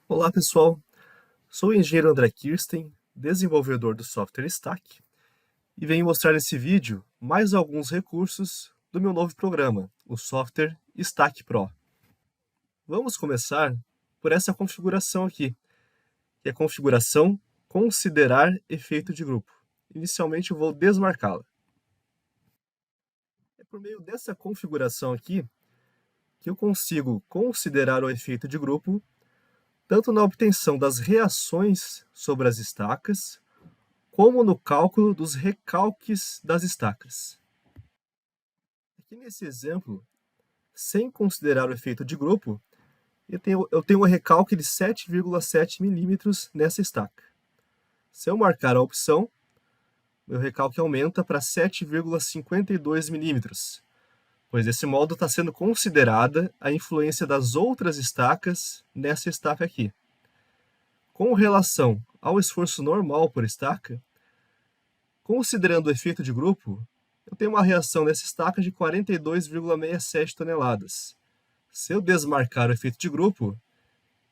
Olá pessoal, sou o engenheiro André Kirsten, desenvolvedor do software Stack, e venho mostrar nesse vídeo mais alguns recursos do meu novo programa, o software Stack Pro. Vamos começar por essa configuração aqui, que é a configuração Considerar efeito de grupo. Inicialmente eu vou desmarcá-la. É por meio dessa configuração aqui que eu consigo considerar o efeito de grupo tanto na obtenção das reações sobre as estacas, como no cálculo dos recalques das estacas. Aqui nesse exemplo, sem considerar o efeito de grupo, eu tenho um recalque de 7,7 milímetros nessa estaca. Se eu marcar a opção, meu recalque aumenta para 7,52 milímetros, pois desse modo está sendo considerada a influência das outras estacas nessa estaca aqui. Com relação ao esforço normal por estaca, considerando o efeito de grupo, eu tenho uma reação nessa estaca de 42,67 toneladas. Se eu desmarcar o efeito de grupo,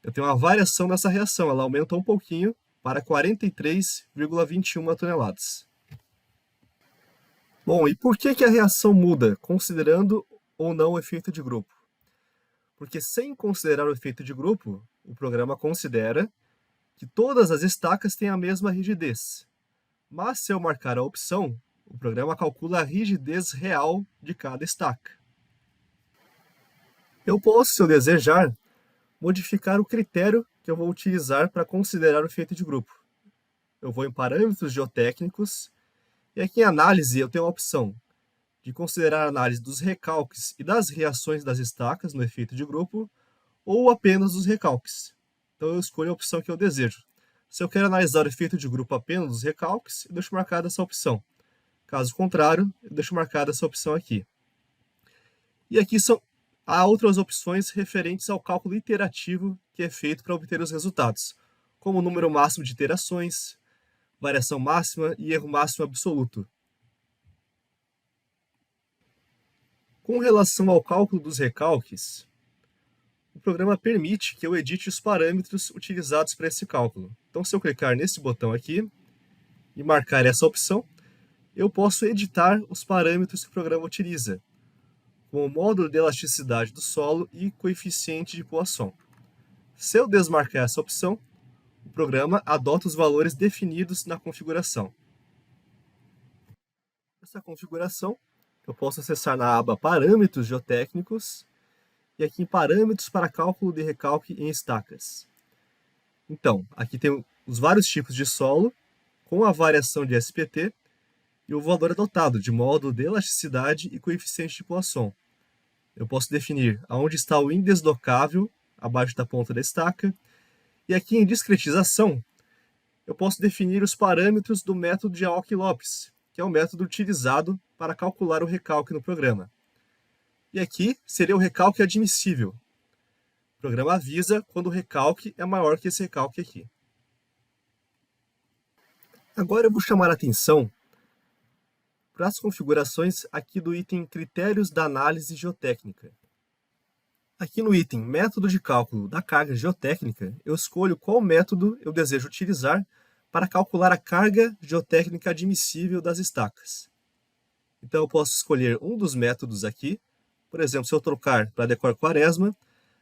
eu tenho uma variação nessa reação, ela aumenta um pouquinho para 43,21 toneladas. Bom, e por que a reação muda, considerando ou não o efeito de grupo? Porque sem considerar o efeito de grupo, o programa considera que todas as estacas têm a mesma rigidez. Mas se eu marcar a opção, o programa calcula a rigidez real de cada estaca. Eu posso, se eu desejar, modificar o critério que eu vou utilizar para considerar o efeito de grupo. Eu vou em parâmetros geotécnicos e aqui em análise eu tenho a opção de considerar a análise dos recalques e das reações das estacas no efeito de grupo ou apenas dos recalques. Então eu escolho a opção que eu desejo. Se eu quero analisar o efeito de grupo apenas dos recalques, eu deixo marcada essa opção. Caso contrário, eu deixo marcada essa opção aqui. E aqui há outras opções referentes ao cálculo iterativo que é feito para obter os resultados, como o número máximo de iterações, variação máxima e erro máximo absoluto. Com relação ao cálculo dos recalques, o programa permite que eu edite os parâmetros utilizados para esse cálculo. Então, se eu clicar nesse botão aqui e marcar essa opção, eu posso editar os parâmetros que o programa utiliza, com o módulo de elasticidade do solo e coeficiente de Poisson. Se eu desmarcar essa opção, o programa adota os valores definidos na configuração. Essa configuração eu posso acessar na aba Parâmetros Geotécnicos e aqui em Parâmetros para cálculo de recalque em estacas. Então, aqui tem os vários tipos de solo, com a variação de SPT e o valor adotado de módulo de elasticidade e coeficiente de Poisson. Eu posso definir aonde está o indeslocável, abaixo da ponta da estaca, e aqui em discretização, eu posso definir os parâmetros do método de Aoki-Lopes, que é o método utilizado para calcular o recalque no programa. E aqui seria o recalque admissível. O programa avisa quando o recalque é maior que esse recalque aqui. Agora eu vou chamar a atenção para as configurações aqui do item Critérios da Análise Geotécnica. Aqui no item Método de Cálculo da Carga Geotécnica, eu escolho qual método eu desejo utilizar para calcular a carga geotécnica admissível das estacas. Então eu posso escolher um dos métodos aqui. Por exemplo, se eu trocar para Decor Quaresma,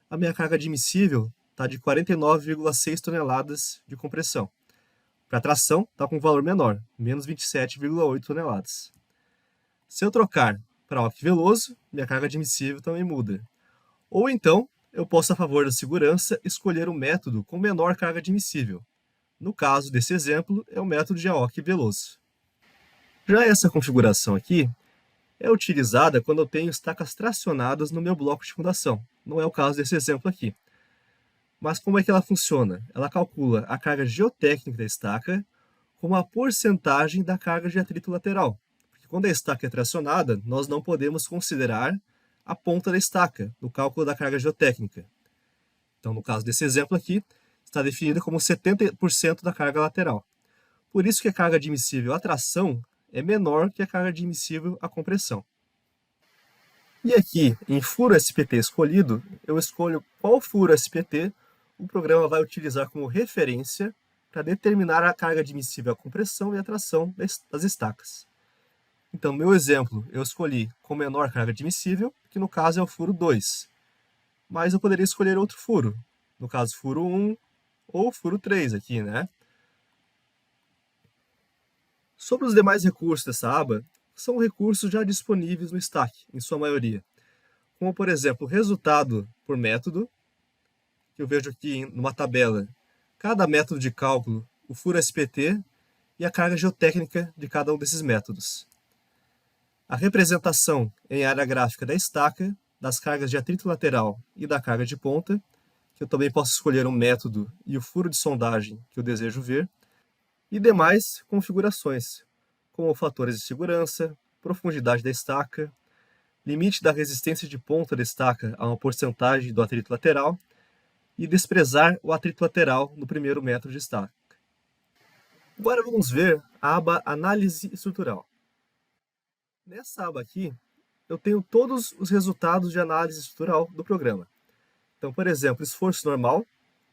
a minha carga admissível está de 49,6 toneladas de compressão. Para tração, está com um valor menor, menos 27,8 toneladas. Se eu trocar para Aoki Veloso, minha carga admissível também muda. Ou então, eu posso, a favor da segurança, escolher um método com menor carga admissível. No caso desse exemplo, é o método de Aoki Veloso. Já essa configuração aqui é utilizada quando eu tenho estacas tracionadas no meu bloco de fundação. Não é o caso desse exemplo aqui. Mas como é que ela funciona? Ela calcula a carga geotécnica da estaca com uma porcentagem da carga de atrito lateral. Porque quando a estaca é tracionada, nós não podemos considerar a ponta da estaca no cálculo da carga geotécnica. Então, no caso desse exemplo aqui, está definida como 70% da carga lateral. Por isso que a carga admissível à tração é menor que a carga admissível à compressão. E aqui, em furo SPT escolhido, eu escolho qual furo SPT o programa vai utilizar como referência para determinar a carga admissível à compressão e à tração das estacas. Então, no meu exemplo, eu escolhi com menor carga admissível, que no caso é o furo 2. Mas eu poderia escolher outro furo, no caso furo 1 ou furo 3 aqui, né? Sobre os demais recursos dessa aba, são recursos já disponíveis no stack, em sua maioria. Como, por exemplo, o resultado por método, que eu vejo aqui numa tabela, cada método de cálculo, o furo SPT e a carga geotécnica de cada um desses métodos. A representação em área gráfica da estaca, das cargas de atrito lateral e da carga de ponta, que eu também posso escolher um método e o furo de sondagem que eu desejo ver, e demais configurações, como fatores de segurança, profundidade da estaca, limite da resistência de ponta da estaca a uma porcentagem do atrito lateral e desprezar o atrito lateral no primeiro método de estaca. Agora vamos ver a aba Análise Estrutural. Nessa aba aqui, eu tenho todos os resultados de análise estrutural do programa. Então, por exemplo, esforço normal,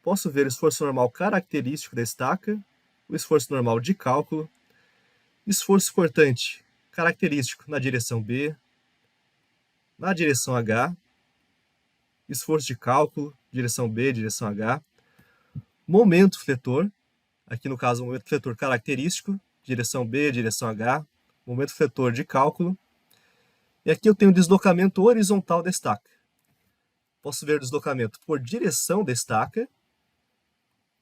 posso ver o esforço normal característico da estaca, o esforço normal de cálculo, esforço cortante característico na direção B, na direção H, esforço de cálculo, direção B, direção H, momento fletor, aqui no caso o momento fletor característico, direção B, direção H, momento fletor de cálculo, e aqui eu tenho o deslocamento horizontal da estaca. Posso ver o deslocamento por direção da estaca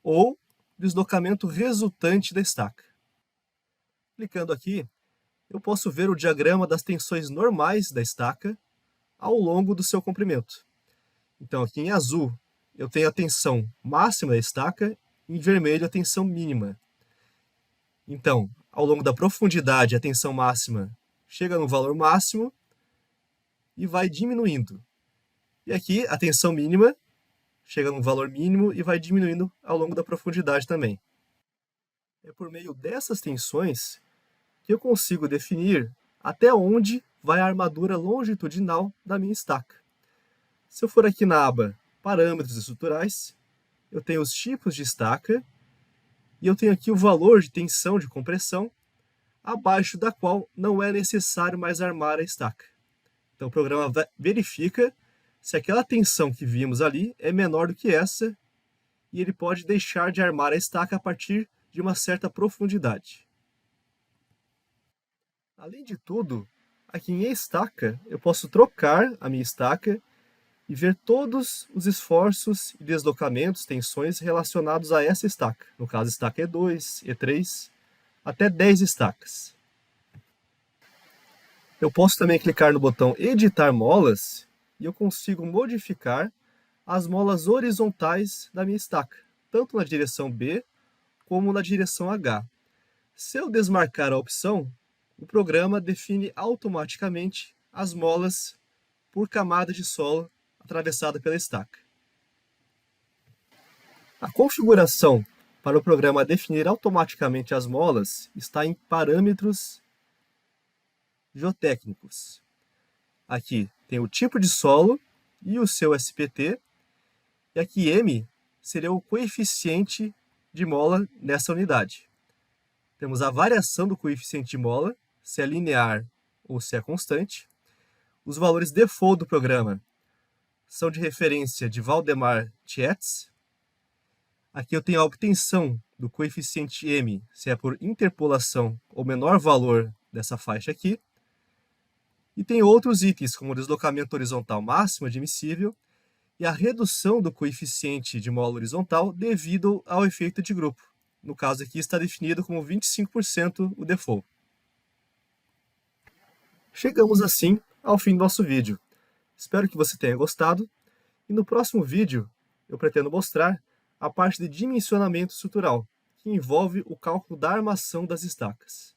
ou deslocamento resultante da estaca. Clicando aqui, eu posso ver o diagrama das tensões normais da estaca ao longo do seu comprimento. Então, aqui em azul, eu tenho a tensão máxima da estaca, em vermelho a tensão mínima. Então, ao longo da profundidade, a tensão máxima chega no valor máximo e vai diminuindo. E aqui, a tensão mínima chega no valor mínimo e vai diminuindo ao longo da profundidade também. É por meio dessas tensões que eu consigo definir até onde vai a armadura longitudinal da minha estaca. Se eu for aqui na aba Parâmetros estruturais, eu tenho os tipos de estaca e eu tenho aqui o valor de tensão de compressão, abaixo da qual não é necessário mais armar a estaca. Então o programa verifica se aquela tensão que vimos ali é menor do que essa e ele pode deixar de armar a estaca a partir de uma certa profundidade. Além de tudo, aqui em estaca eu posso trocar a minha estaca e ver todos os esforços e deslocamentos, tensões relacionados a essa estaca. No caso, estaca E2, E3, até 10 estacas. Eu posso também clicar no botão Editar molas e eu consigo modificar as molas horizontais da minha estaca, tanto na direção B como na direção H. Se eu desmarcar a opção, o programa define automaticamente as molas por camada de solo atravessada pela estaca. A configuração para o programa definir automaticamente as molas está em Parâmetros Geotécnicos. Aqui tem o tipo de solo e o seu SPT, e aqui M seria o coeficiente de mola nessa unidade. Temos a variação do coeficiente de mola, se é linear ou se é constante. Os valores default do programa são de referência de Valdemar Tietz. Aqui eu tenho a obtenção do coeficiente M, se é por interpolação ou menor valor dessa faixa aqui. E tem outros itens, como o deslocamento horizontal máximo admissível e a redução do coeficiente de mola horizontal devido ao efeito de grupo. No caso aqui está definido como 25% o default. Chegamos assim ao fim do nosso vídeo. Espero que você tenha gostado e no próximo vídeo eu pretendo mostrar a parte de dimensionamento estrutural, que envolve o cálculo da armação das estacas.